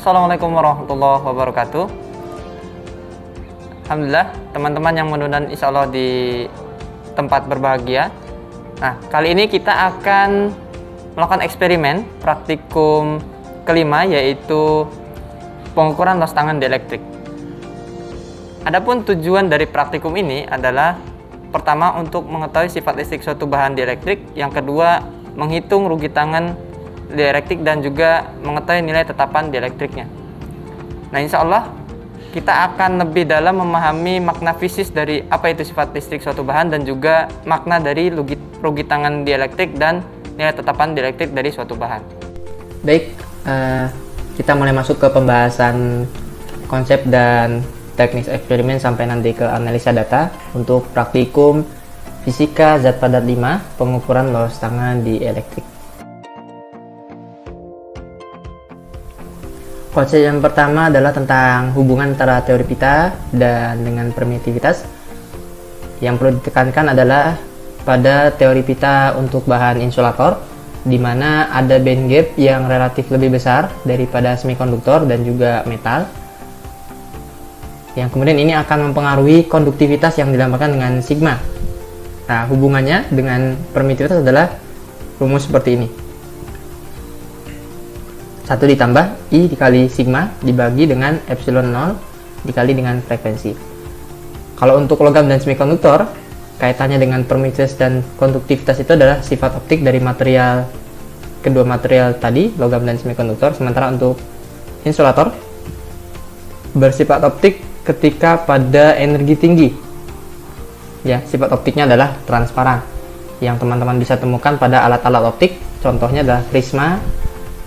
Assalamualaikum warahmatullahi wabarakatuh. Alhamdulillah, teman-teman yang menonton insya Allah di tempat berbahagia. Nah, kali ini kita akan melakukan eksperimen praktikum kelima, yaitu pengukuran los tangan dielektrik. Adapun tujuan dari praktikum ini adalah pertama untuk mengetahui sifat listrik suatu bahan dielektrik, yang kedua menghitung rugi tangan dielektrik dan juga mengetahui nilai tetapan dielektriknya. Nah, insya Allah kita akan lebih dalam memahami makna fisis dari apa itu sifat listrik suatu bahan dan juga makna dari rugi tangan dielektrik dan nilai tetapan dielektrik dari suatu bahan. Baik, kita mulai masuk ke pembahasan konsep dan teknis eksperimen sampai nanti ke analisa data untuk praktikum fisika zat padat 5 pengukuran los tangan dielektrik. Konsep yang pertama adalah tentang hubungan antara teori pita dan dengan permitivitas. Yang perlu ditekankan adalah pada teori pita untuk bahan insulator, di mana ada band gap yang relatif lebih besar daripada semikonduktor dan juga metal. Yang kemudian ini akan mempengaruhi konduktivitas yang dilambangkan dengan sigma. Nah, hubungannya dengan permitivitas adalah rumus seperti ini. 1 ditambah I dikali sigma dibagi dengan epsilon 0 dikali dengan frekuensi. Kalau untuk logam dan semikonduktor, kaitannya dengan permitivitas dan konduktivitas itu adalah sifat optik dari material, kedua material tadi, logam dan semikonduktor. Sementara untuk insulator bersifat optik ketika pada energi tinggi. Ya, sifat optiknya adalah transparan, yang teman-teman bisa temukan pada alat-alat optik. Contohnya adalah prisma,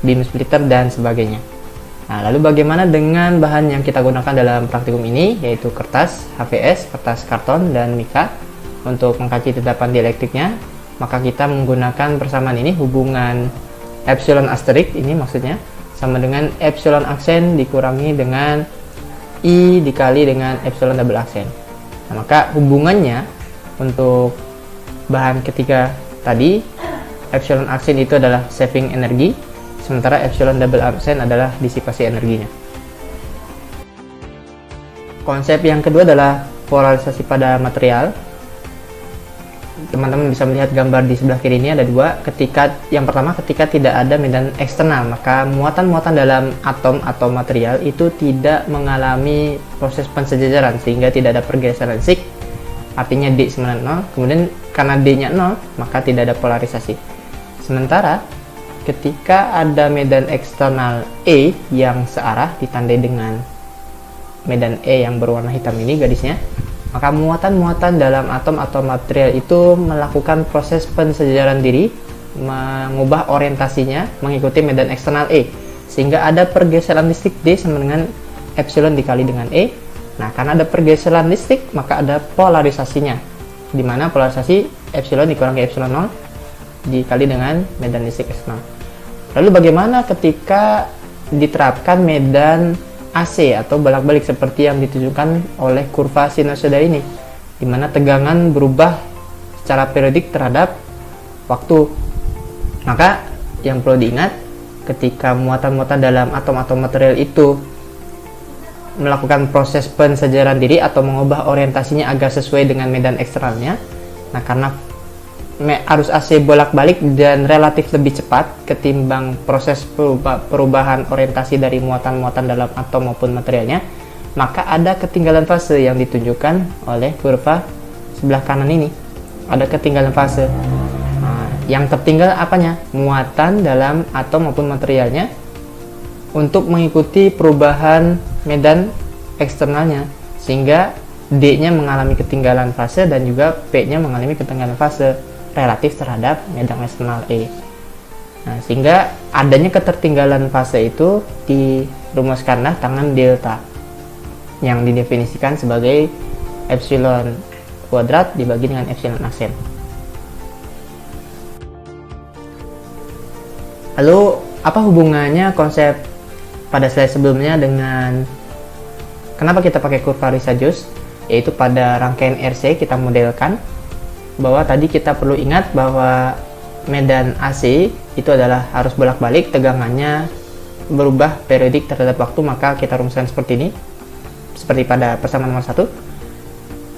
beam splitter, dan sebagainya. Nah, lalu bagaimana dengan bahan yang kita gunakan dalam praktikum ini, yaitu kertas HVS, kertas karton, dan mika. Untuk mengkaji tetapan dielektriknya, maka kita menggunakan persamaan ini, hubungan epsilon asterik ini maksudnya sama dengan epsilon aksen dikurangi dengan I dikali dengan epsilon double aksen. Nah, maka hubungannya untuk bahan ketiga tadi, epsilon aksen itu adalah saving energi, sementara epsilon double aksen adalah disipasi energinya. Konsep yang kedua adalah polarisasi pada material. Teman-teman bisa melihat gambar di sebelah kiri ini ada dua. Yang pertama, ketika tidak ada medan eksternal, maka muatan-muatan dalam atom atau material itu tidak mengalami proses pensejajaran sehingga tidak ada pergeseran listrik. Artinya D sama 0. Kemudian karena D-nya 0, maka tidak ada polarisasi. Sementara ketika ada medan eksternal E yang searah ditandai dengan medan E yang berwarna hitam ini garisnya, maka muatan-muatan dalam atom atau material itu melakukan proses pensejajaran diri, mengubah orientasinya mengikuti medan eksternal E, sehingga ada pergeseran listrik D sama dengan epsilon dikali dengan E. Nah, karena ada pergeseran listrik, maka ada polarisasinya, di mana polarisasi epsilon dikurangi epsilon 0 dikali dengan medan listrik eksternal. Lalu bagaimana ketika diterapkan medan AC atau bolak-balik seperti yang ditunjukkan oleh kurva sinusoida ini, di mana tegangan berubah secara periodik terhadap waktu. Maka yang perlu diingat, ketika muatan-muatan dalam atom atau material itu melakukan proses pensejajaran diri atau mengubah orientasinya agar sesuai dengan medan eksternalnya, nah karena arus AC bolak-balik dan relatif lebih cepat ketimbang proses perubahan orientasi dari muatan-muatan dalam atom maupun materialnya, maka ada ketinggalan fase yang ditunjukkan oleh kurva sebelah kanan ini. Ada ketinggalan fase. Nah, yang tertinggal apanya? Muatan dalam atom maupun materialnya untuk mengikuti perubahan medan eksternalnya, sehingga D-nya mengalami ketinggalan fase dan juga P-nya mengalami ketinggalan fase relatif terhadap medan eksternal E. Nah, sehingga adanya ketertinggalan fase itu dirumuskanlah tangan delta yang didefinisikan sebagai epsilon kuadrat dibagi dengan epsilon aksen. Lalu apa hubungannya konsep pada slide sebelumnya dengan kenapa kita pakai kurva Riccius? Yaitu pada rangkaian RC kita modelkan bahwa tadi kita perlu ingat bahwa medan AC itu adalah harus bolak-balik, tegangannya berubah periodik terhadap waktu, maka kita rumuskan seperti ini. Seperti pada persamaan nomor 1,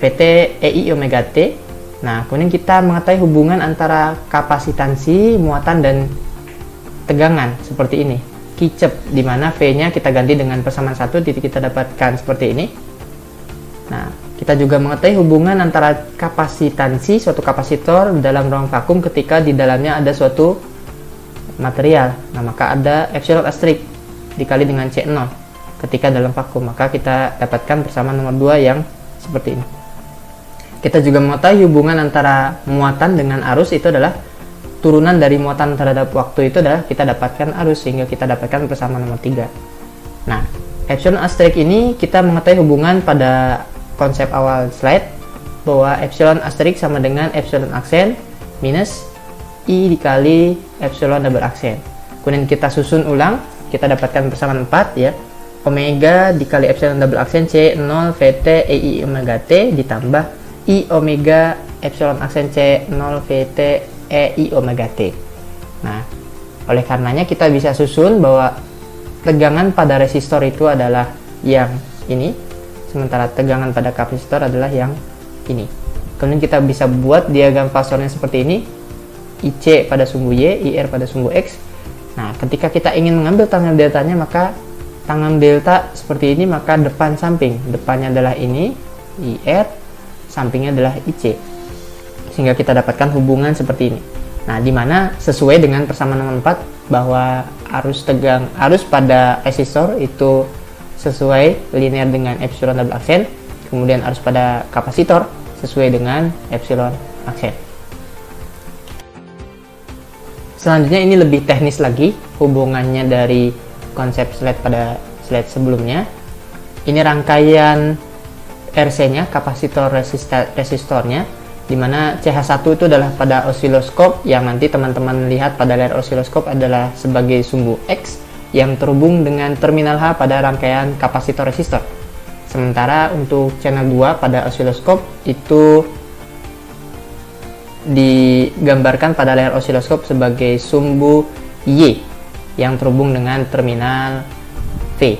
Vt EI omega T. Nah, kemudian kita mengetahui hubungan antara kapasitansi, muatan, dan tegangan seperti ini. Kicep, di mana V-nya kita ganti dengan persamaan 1, titik kita dapatkan seperti ini. Nah, kita juga mengetahui hubungan antara kapasitansi suatu kapasitor dalam ruang vakum ketika di dalamnya ada suatu material. Nah, maka ada epsilon asterisk dikali dengan C0 ketika dalam vakum. Maka kita dapatkan persamaan nomor 2 yang seperti ini. Kita juga mengetahui hubungan antara muatan dengan arus, itu adalah turunan dari muatan terhadap waktu, itu adalah kita dapatkan arus, sehingga kita dapatkan persamaan nomor 3. Nah, epsilon asterisk ini kita mengetahui hubungan pada konsep awal slide, bahwa epsilon asterisk sama dengan epsilon aksen minus I dikali epsilon double aksen. Kemudian kita susun ulang, kita dapatkan persamaan 4 ya. Omega dikali epsilon double aksen C0 Vt EI omega T ditambah I omega epsilon aksen C0 Vt EI omega T. Nah, oleh karenanya kita bisa susun bahwa tegangan pada resistor itu adalah yang ini, sementara tegangan pada kapasitor adalah yang ini. Kemudian kita bisa buat diagram fasornya seperti ini. IC pada sumbu Y, IR pada sumbu X. Nah, ketika kita ingin mengambil tangan deltanya, maka tangan delta seperti ini, maka depan samping. Depannya adalah ini, IR, sampingnya adalah IC. Sehingga kita dapatkan hubungan seperti ini. Nah, di mana sesuai dengan persamaan nomor 4 bahwa arus pada resistor itu sesuai linear dengan epsilon double aksen, kemudian arus pada kapasitor sesuai dengan epsilon aksen. Selanjutnya ini lebih teknis lagi hubungannya dari konsep slide pada slide sebelumnya. Ini rangkaian RC-nya, kapasitor resistornya, di mana CH1 itu adalah pada osiloskop, yang nanti teman-teman lihat pada layar osiloskop adalah sebagai sumbu X yang terhubung dengan terminal H pada rangkaian kapasitor resistor. Sementara untuk channel 2 pada osiloskop itu digambarkan pada layar osiloskop sebagai sumbu Y yang terhubung dengan terminal V.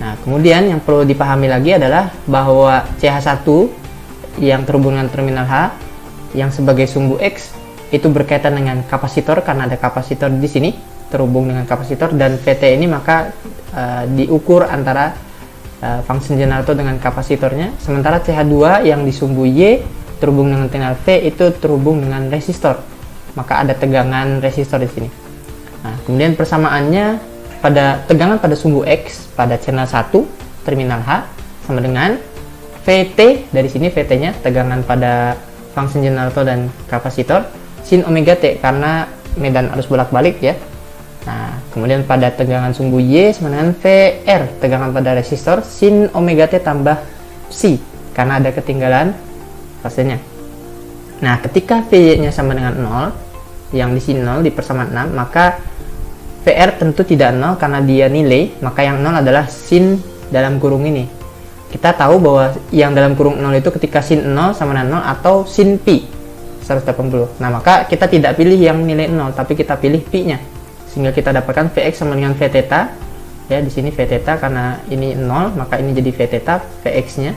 Nah, kemudian yang perlu dipahami lagi adalah bahwa CH1 yang terhubung dengan terminal H yang sebagai sumbu X itu berkaitan dengan kapasitor, karena ada kapasitor di sini terhubung dengan kapasitor, dan VT ini maka diukur antara function generator dengan kapasitornya. Sementara CH2 yang di sumbu Y terhubung dengan terminal V itu terhubung dengan resistor, maka ada tegangan resistor di sini. Nah, kemudian persamaannya pada tegangan pada sumbu X pada channel 1 terminal H sama dengan VT, dari sini VT-nya tegangan pada function generator dan kapasitor sin omega T karena medan arus bolak-balik ya. Nah, kemudian pada tegangan sumbu Y sama dengan VR, tegangan pada resistor sin omega T tambah psi karena ada ketinggalan fasenya. Nah, ketika V-nya sama dengan 0, yang di sini 0 di persamaan 6, maka VR tentu tidak 0 karena dia nilai, maka yang 0 adalah sin dalam kurung ini. Kita tahu bahwa yang dalam kurung 0 itu ketika sin 0 sama dengan 0 atau sin pi 180. Nah, maka kita tidak pilih yang nilai 0, tapi kita pilih pi-nya. Sehingga kita dapatkan Vx sama dengan V theta. Ya, di sini V theta karena ini 0, maka ini jadi V theta Vx-nya.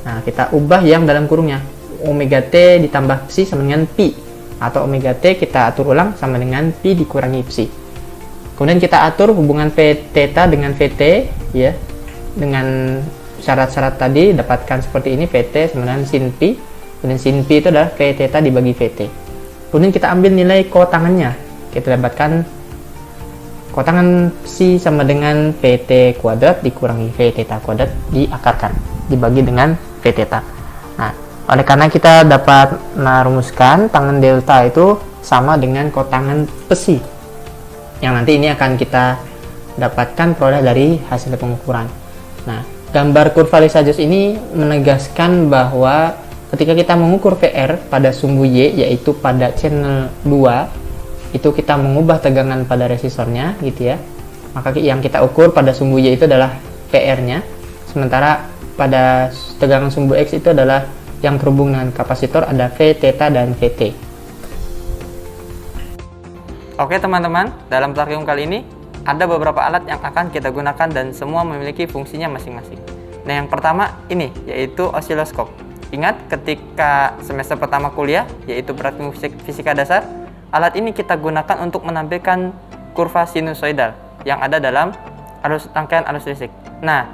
Nah, kita ubah yang dalam kurungnya. Omega T ditambah psi sama dengan pi, atau omega T kita atur ulang sama dengan pi dikurangi psi. Kemudian kita atur hubungan V theta dengan Vt ya, dengan syarat-syarat tadi dapatkan seperti ini. Vt sama dengan sin pi, kemudian sin pi itu adalah V theta dibagi Vt. Kemudian kita ambil nilai kotangannya, kita dapatkan kotangan psi sama dengan Vt kuadrat dikurangi V theta kuadrat diakarkan dibagi dengan V theta. Nah, oleh karena kita dapat merumuskan tangan delta itu sama dengan kotangan psi, yang nanti ini akan kita dapatkan peroleh dari hasil pengukuran. Nah, gambar kurva Lissajous ini menegaskan bahwa ketika kita mengukur VR pada sumbu Y, yaitu pada channel 2, itu kita mengubah tegangan pada resistornya gitu ya. Maka yang kita ukur pada sumbu Y itu adalah VR-nya, sementara pada tegangan sumbu X itu adalah yang terhubung dengan kapasitor, ada V theta dan Vt. Oke teman-teman, dalam praktikum kali ini ada beberapa alat yang akan kita gunakan dan semua memiliki fungsinya masing-masing. Nah, yang pertama ini yaitu osiloskop. Ingat ketika semester pertama kuliah, yaitu praktikum fisika dasar, alat ini kita gunakan untuk menampilkan kurva sinusoidal yang ada dalam rangkaian arus listrik. Nah,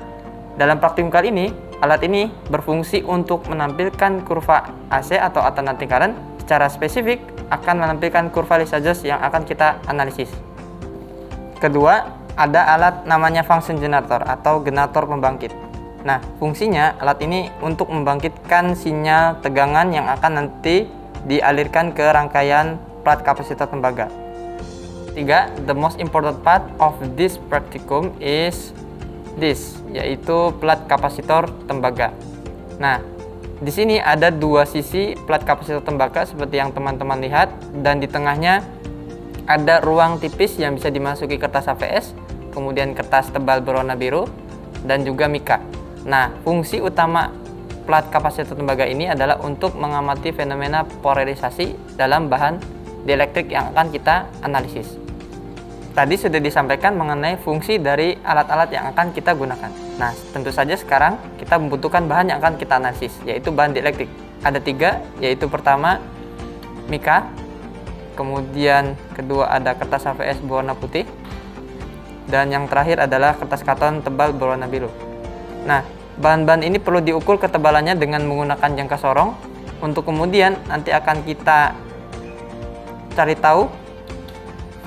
dalam praktikum kali ini, alat ini berfungsi untuk menampilkan kurva AC atau alternating current. Secara spesifik akan menampilkan kurva Lissajous yang akan kita analisis. Kedua, ada alat namanya function generator atau generator pembangkit. Nah, fungsinya alat ini untuk membangkitkan sinyal tegangan yang akan nanti dialirkan ke rangkaian plat kapasitor tembaga. Tiga, the most important part of this practicum is this, yaitu plat kapasitor tembaga. Nah, di sini ada dua sisi plat kapasitor tembaga seperti yang teman-teman lihat, dan di tengahnya ada ruang tipis yang bisa dimasuki kertas HVS, kemudian kertas tebal berwarna biru, dan juga mika. Nah, fungsi utama plat kapasitor tembaga ini adalah untuk mengamati fenomena polarisasi dalam bahan dielektrik yang akan kita analisis. Tadi sudah disampaikan mengenai fungsi dari alat-alat yang akan kita gunakan. Nah, tentu saja sekarang kita membutuhkan bahan yang akan kita analisis, yaitu bahan dielektrik. Ada tiga, yaitu pertama mika, kemudian kedua ada kertas HVS berwarna putih, dan yang terakhir adalah kertas karton tebal berwarna biru. Nah, bahan-bahan ini perlu diukur ketebalannya dengan menggunakan jangka sorong, untuk kemudian nanti akan kita cari tahu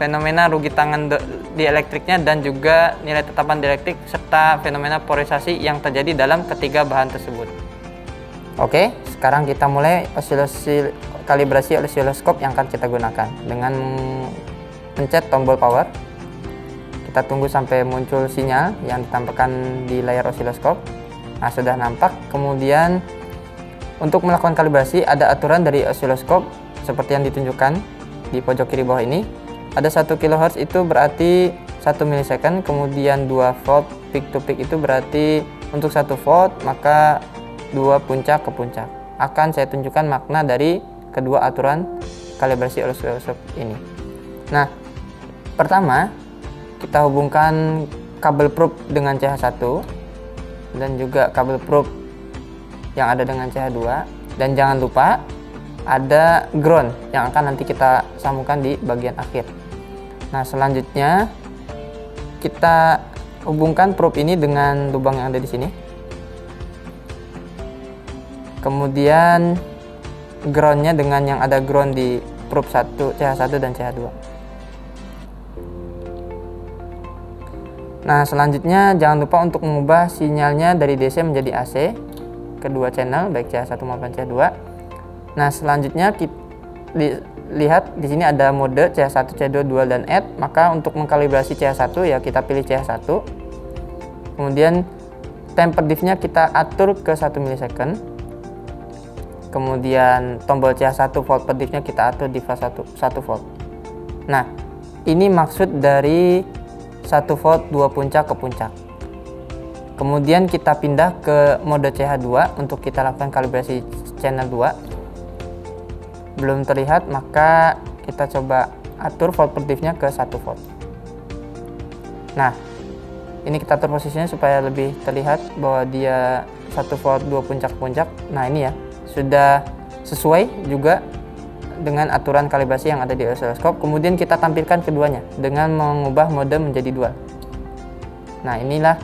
fenomena rugi tangan dielektriknya dan juga nilai tetapan dielektrik serta fenomena polarisasi yang terjadi dalam ketiga bahan tersebut. Oke, sekarang kita mulai kalibrasi osiloskop yang akan kita gunakan dengan pencet tombol power. Kita tunggu sampai muncul sinyal yang ditampilkan di layar osiloskop. Nah, sudah nampak. Kemudian untuk melakukan kalibrasi ada aturan dari osiloskop seperti yang ditunjukkan di pojok kiri bawah ini. Ada 1 kHz itu berarti 1 milisecond, kemudian 2 volt peak to peak itu berarti untuk 1 volt maka 2 puncak ke puncak. Akan saya tunjukkan makna dari kedua aturan kalibrasi osiloskop ini. Nah, pertama kita hubungkan kabel probe dengan CH1 dan juga kabel probe yang ada dengan CH2, dan jangan lupa ada ground yang akan nanti kita sambungkan di bagian akhir. Nah, selanjutnya kita hubungkan probe ini dengan lubang yang ada di sini. Kemudian groundnya dengan yang ada ground di probe 1, CH1 dan CH2. Nah, selanjutnya jangan lupa untuk mengubah sinyalnya dari DC menjadi AC kedua channel baik CH1 maupun CH2. Nah, selanjutnya kita lihat di sini ada mode CH1, CH2, dual dan add. Maka untuk mengkalibrasi CH1 ya kita pilih CH1. Kemudian temper diff-nya kita atur ke 1 milisecond. Kemudian tombol CH1 volt per diff-nya kita atur di 1 volt. Nah, ini maksud dari 1 volt 2 puncak ke puncak. Kemudian kita pindah ke mode CH2 untuk kita lakukan kalibrasi channel 2. Belum terlihat, maka kita coba atur volt per diff-nya ke 1 volt. Nah, ini kita atur posisinya supaya lebih terlihat bahwa dia 1 volt 2 puncak-puncak. Nah, ini ya, sudah sesuai juga dengan aturan kalibrasi yang ada di osiloskop. Kemudian kita tampilkan keduanya dengan mengubah mode menjadi dual. Nah, inilah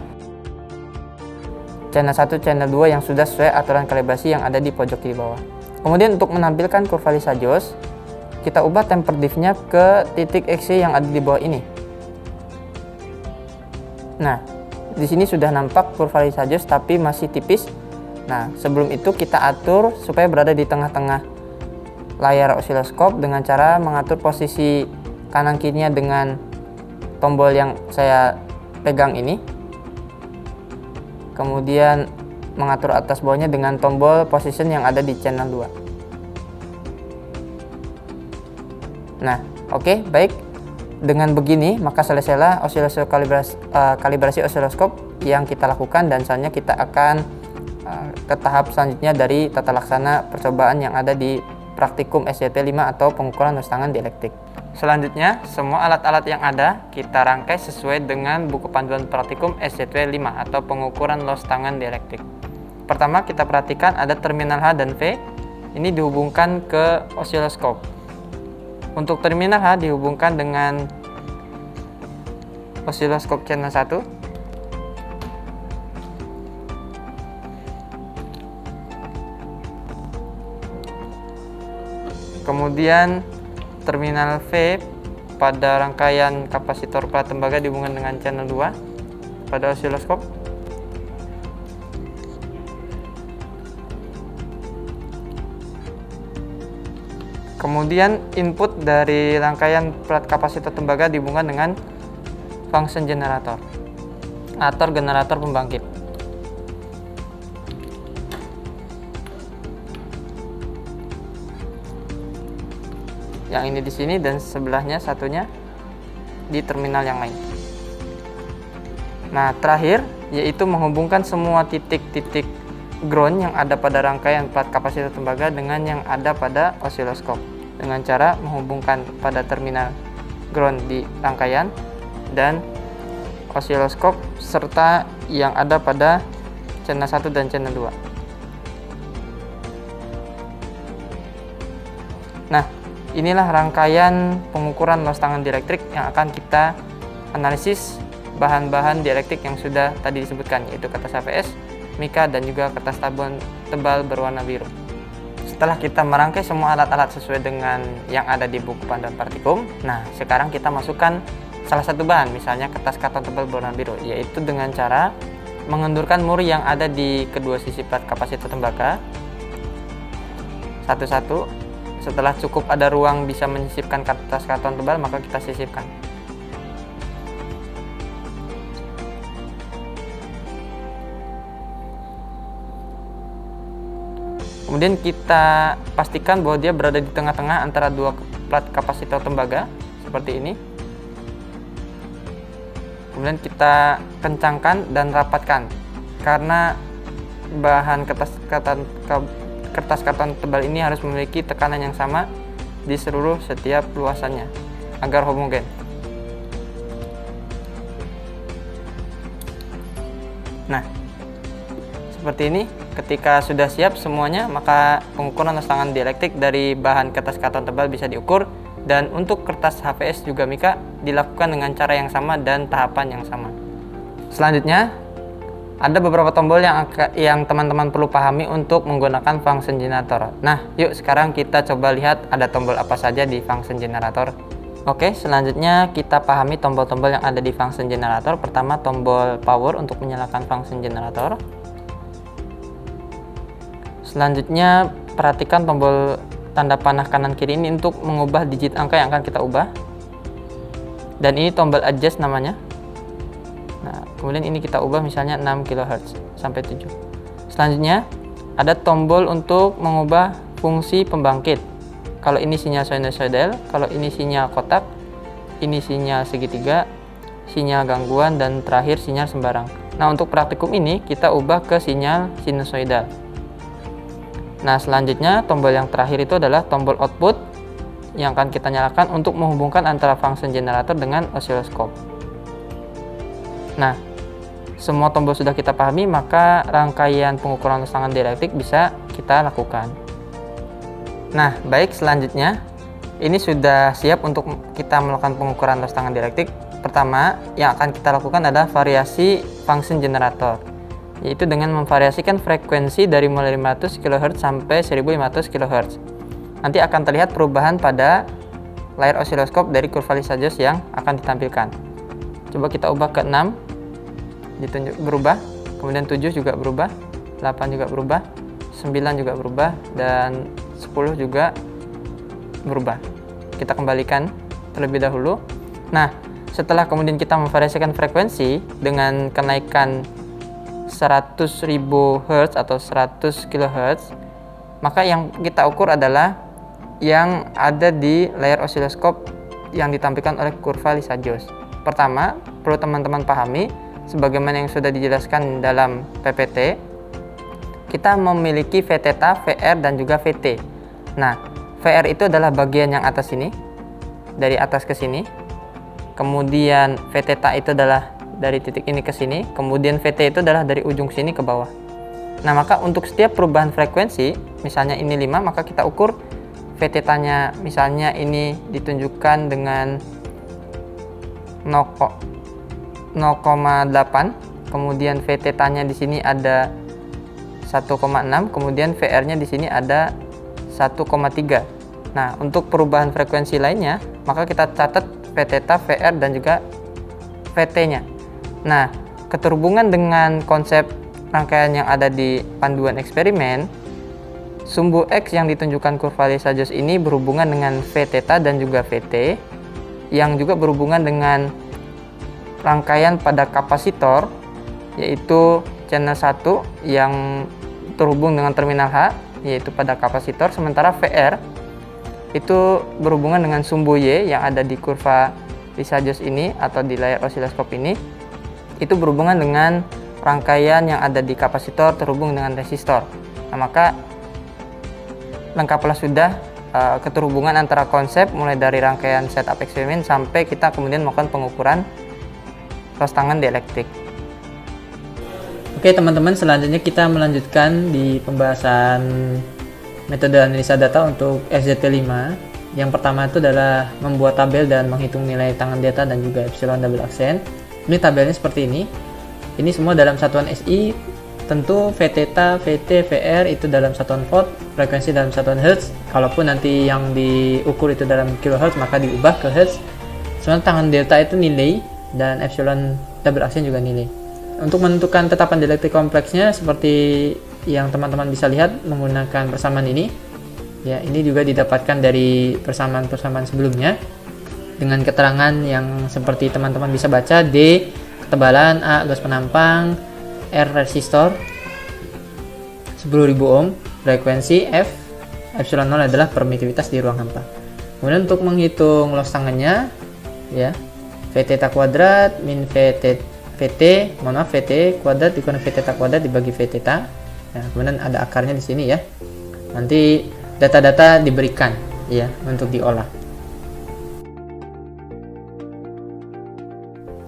channel 1, channel 2 yang sudah sesuai aturan kalibrasi yang ada di pojok kiri bawah. Kemudian untuk menampilkan kurva Lissajous, kita ubah temper diff-nya ke titik XY yang ada di bawah ini. Nah, di sini sudah nampak kurva Lissajous tapi masih tipis. Nah, sebelum itu kita atur supaya berada di tengah-tengah layar osiloskop dengan cara mengatur posisi kanan kirinya dengan tombol yang saya pegang ini. Kemudian mengatur atas bawahnya dengan tombol position yang ada di channel 2. Nah, oke, baik. Dengan begini maka selesailah kalibrasi osiloskop yang kita lakukan, dan selanjutnya kita akan ke tahap selanjutnya dari tata laksana percobaan yang ada di praktikum SJT 5 atau pengukuran arus tangan dielektrik. Selanjutnya, semua alat-alat yang ada kita rangkai sesuai dengan buku panduan praktikum SZW 5 atau pengukuran los tangan dielektrik. Pertama, kita perhatikan ada terminal H dan V. Ini dihubungkan ke osiloskop. Untuk terminal H dihubungkan dengan osiloskop channel 1. Kemudian terminal V pada rangkaian kapasitor plat tembaga dihubungkan dengan channel 2 pada osiloskop. Kemudian input dari rangkaian plat kapasitor tembaga dihubungkan dengan function generator atau generator pembangkit. Yang ini di sini dan sebelahnya satunya di terminal yang lain. Nah, terakhir yaitu menghubungkan semua titik-titik ground yang ada pada rangkaian plat kapasitor tembaga dengan yang ada pada osiloskop dengan cara menghubungkan pada terminal ground di rangkaian dan osiloskop serta yang ada pada channel 1 dan channel 2. Nah, inilah rangkaian pengukuran los tangan dielektrik yang akan kita analisis bahan-bahan dielektrik yang sudah tadi disebutkan, yaitu kertas HVS, mika, dan juga kertas tabung tebal berwarna biru. Setelah kita merangkai semua alat-alat sesuai dengan yang ada di buku panduan praktikum, nah sekarang kita masukkan salah satu bahan, misalnya kertas karton tebal berwarna biru, yaitu dengan cara mengendurkan muri yang ada di kedua sisi plat kapasitor tembaga satu-satu. Setelah cukup ada ruang bisa menyisipkan kertas karton tebal, maka kita sisipkan. Kemudian kita pastikan bahwa dia berada di tengah-tengah antara dua plat kapasitor tembaga seperti ini. Kemudian kita kencangkan dan rapatkan karena bahan kertas karton tebal ini harus memiliki tekanan yang sama di seluruh setiap luasannya agar homogen. Nah, seperti ini. Ketika sudah siap semuanya, maka pengukuran los tangan dielektrik dari bahan kertas karton tebal bisa diukur, dan untuk kertas HVS juga mika dilakukan dengan cara yang sama dan tahapan yang sama. Selanjutnya, ada beberapa tombol yang teman-teman perlu pahami untuk menggunakan function generator. Nah, yuk sekarang kita coba lihat ada tombol apa saja di function generator. Oke, selanjutnya kita pahami tombol-tombol yang ada di function generator. Pertama, tombol power untuk menyalakan function generator. Selanjutnya, perhatikan tombol tanda panah kanan kiri ini untuk mengubah digit angka yang akan kita ubah. Dan ini tombol adjust namanya. Nah, kemudian ini kita ubah misalnya 6 kHz sampai 7. Selanjutnya, ada tombol untuk mengubah fungsi pembangkit. Kalau ini sinyal sinusoidal, kalau ini sinyal kotak, ini sinyal segitiga, sinyal gangguan, dan terakhir sinyal sembarang. Nah, untuk praktikum ini kita ubah ke sinyal sinusoidal. Nah, selanjutnya tombol yang terakhir itu adalah tombol output yang akan kita nyalakan untuk menghubungkan antara function generator dengan osiloskop. Nah, semua tombol sudah kita pahami, maka rangkaian pengukuran los tangan dielektrik bisa kita lakukan. Nah, baik, selanjutnya ini sudah siap untuk kita melakukan pengukuran los tangan dielektrik. Pertama yang akan kita lakukan adalah variasi function generator, yaitu dengan memvariasikan frekuensi dari mulai 500 kHz sampai 1500 kHz. Nanti akan terlihat perubahan pada layar osiloskop dari kurva Lissajous yang akan ditampilkan. Coba kita ubah ke 6, ditunjuk berubah, kemudian 7 juga berubah, 8 juga berubah, 9 juga berubah, dan 10 juga berubah. Kita kembalikan terlebih dahulu. Nah, setelah kemudian kita memvariasikan frekuensi dengan kenaikan 100.000 Hz atau 100 kHz, maka yang kita ukur adalah yang ada di layar osiloskop yang ditampilkan oleh kurva Lissajous. Pertama, perlu teman-teman pahami, sebagaimana yang sudah dijelaskan dalam PPT, kita memiliki Vθ, VR, dan juga Vt. Nah, VR itu adalah bagian yang atas ini, dari atas ke sini, kemudian V theta itu adalah dari titik ini ke sini, kemudian VT itu adalah dari ujung sini ke bawah. Nah, maka untuk setiap perubahan frekuensi, misalnya ini 5, maka kita ukur V theta-nya, misalnya ini ditunjukkan dengan 0,8, kemudian V theta-nya di sini ada 1,6, kemudian VR-nya di sini ada 1,3. Nah, untuk perubahan frekuensi lainnya, maka kita catat V theta, VR, dan juga VT-nya. Nah, keterhubungan dengan konsep rangkaian yang ada di panduan eksperimen, sumbu X yang ditunjukkan kurva Lissajous ini berhubungan dengan V theta dan juga VT, yang juga berhubungan dengan rangkaian pada kapasitor, yaitu channel 1 yang terhubung dengan terminal H, yaitu pada kapasitor, sementara VR itu berhubungan dengan sumbu Y yang ada di kurva Lissajous ini atau di layar osiloskop ini, itu berhubungan dengan rangkaian yang ada di kapasitor terhubung dengan resistor. Nah, maka lengkaplah sudah keterhubungan antara konsep mulai dari rangkaian setup eksperimen sampai kita kemudian melakukan pengukuran loss tangan dielektrik. Oke teman-teman, selanjutnya kita melanjutkan di pembahasan metode analisa data untuk SZT5. Yang pertama itu adalah membuat tabel dan menghitung nilai tangan delta dan juga epsilon double accent. Ini tabelnya seperti ini. Ini semua dalam satuan SI. Tentu V theta, VT, VR itu dalam satuan volt, frekuensi dalam satuan hertz. Kalaupun nanti yang diukur itu dalam kilohertz, maka diubah ke hertz. Sementara tangan delta itu nilai dan epsilon double accent juga nilai. Untuk menentukan tetapan dielektrik kompleksnya seperti yang teman-teman bisa lihat menggunakan persamaan ini. Ya, ini juga didapatkan dari persamaan-persamaan sebelumnya dengan keterangan yang seperti teman-teman bisa baca: D ketebalan, A gas penampang, R resistor 10.000 ohm, frekuensi F, epsilon 0 adalah permitivitas di ruang hampa. Kemudian untuk menghitung loss tangannya, ya, V theta kuadrat min VT kuadrat dikurangi V theta kuadrat dibagi V theta. Nah, kemudian ada akarnya di sini ya. Nanti data-data diberikan ya untuk diolah.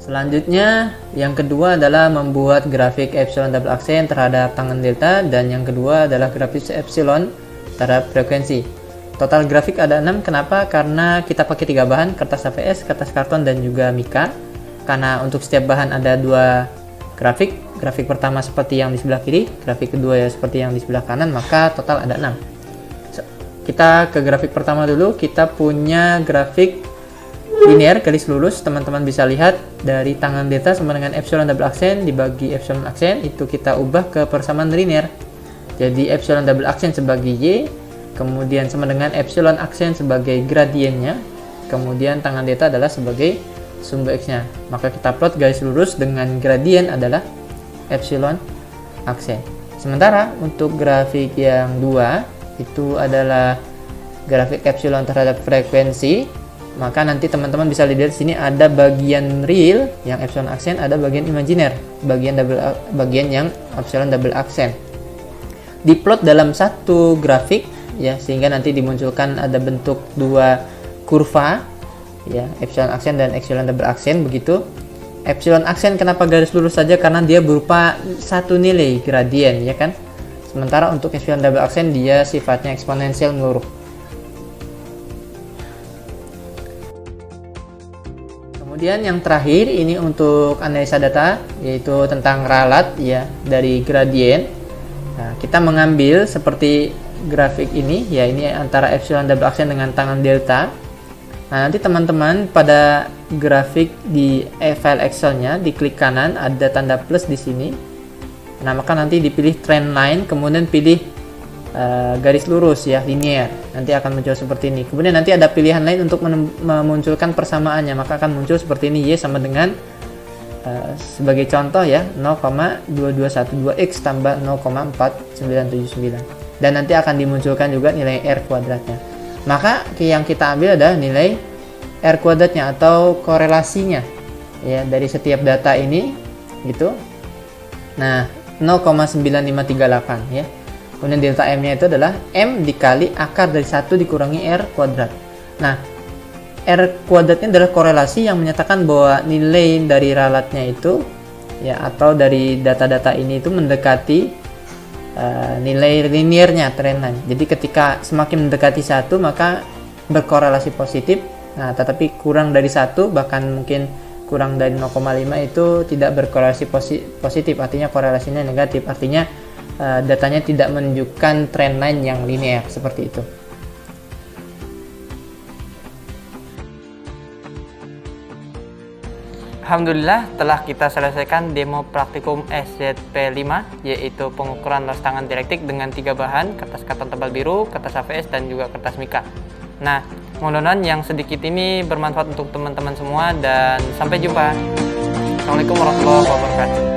Selanjutnya, yang kedua adalah membuat grafik epsilon double accent terhadap tangan delta, dan yang kedua adalah grafik epsilon terhadap frekuensi. Total grafik ada 6. Kenapa? Karena kita pakai 3 bahan, kertas AVS, kertas karton, dan juga mika. Karena untuk setiap bahan ada 2 grafik. Grafik pertama seperti yang di sebelah kiri, grafik kedua ya seperti yang di sebelah kanan, maka total ada 6. Kita ke grafik pertama dulu. Kita punya grafik linear garis lurus. Teman-teman bisa lihat dari tangan delta sama dengan epsilon double accent dibagi epsilon accent, itu kita ubah ke persamaan linear. Jadi epsilon double accent sebagai Y, kemudian sama dengan epsilon accent sebagai gradiennya, kemudian tangan delta adalah sebagai sumbu X-nya. Maka kita plot garis lurus dengan gradien adalah epsilon accent. Sementara untuk grafik yang 2 itu adalah grafik epsilon terhadap frekuensi. Maka nanti teman-teman bisa lihat di sini ada bagian real yang epsilon accent, ada bagian imajiner, bagian yang epsilon double accent. Diplot dalam satu grafik ya, sehingga nanti dimunculkan ada bentuk 2 kurva ya, epsilon accent dan epsilon double accent begitu. Epsilon accent kenapa garis lurus saja? Karena dia berupa satu nilai gradien ya kan. Sementara untuk epsilon double accent dia sifatnya eksponensial meluruh. Kemudian yang terakhir ini untuk analisa data, yaitu tentang ralat ya dari gradien. Nah, kita mengambil seperti grafik ini ya, ini antara epsilon double accent dengan tangan delta. Nah, nanti teman-teman pada grafik di file Excel-nya diklik kanan ada tanda plus di sini. Nah, maka nanti dipilih trend line, kemudian pilih garis lurus ya, linear. Nanti akan muncul seperti ini. Kemudian nanti ada pilihan lain untuk memunculkan persamaannya, maka akan muncul seperti ini, Y sama dengan sebagai contoh ya 0,2212x tambah 0,4979, dan nanti akan dimunculkan juga nilai R kuadratnya. Maka yang kita ambil adalah nilai R kuadratnya atau korelasinya ya dari setiap data ini gitu. Nah, 0,9538 ya. Kemudian delta M nya itu adalah M dikali akar dari 1 dikurangi R kuadrat. Nah, R kuadrat ini adalah korelasi yang menyatakan bahwa nilai dari ralatnya itu ya atau dari data-data ini itu mendekati nilai linearnya trendline. Jadi ketika semakin mendekati 1 maka berkorelasi positif. Nah, tetapi kurang dari 1 bahkan mungkin kurang dari 0,5 itu tidak berkorelasi positif, artinya korelasinya negatif. Artinya datanya tidak menunjukkan trendline yang linear seperti itu. Alhamdulillah telah kita selesaikan demo praktikum SZP5, yaitu pengukuran luas tangan dielektrik dengan 3 bahan, kertas karton tebal biru, kertas HVS, dan juga kertas mika. Nah, mudah-mudahan yang sedikit ini bermanfaat untuk teman-teman semua, dan sampai jumpa. Assalamualaikum warahmatullahi wabarakatuh.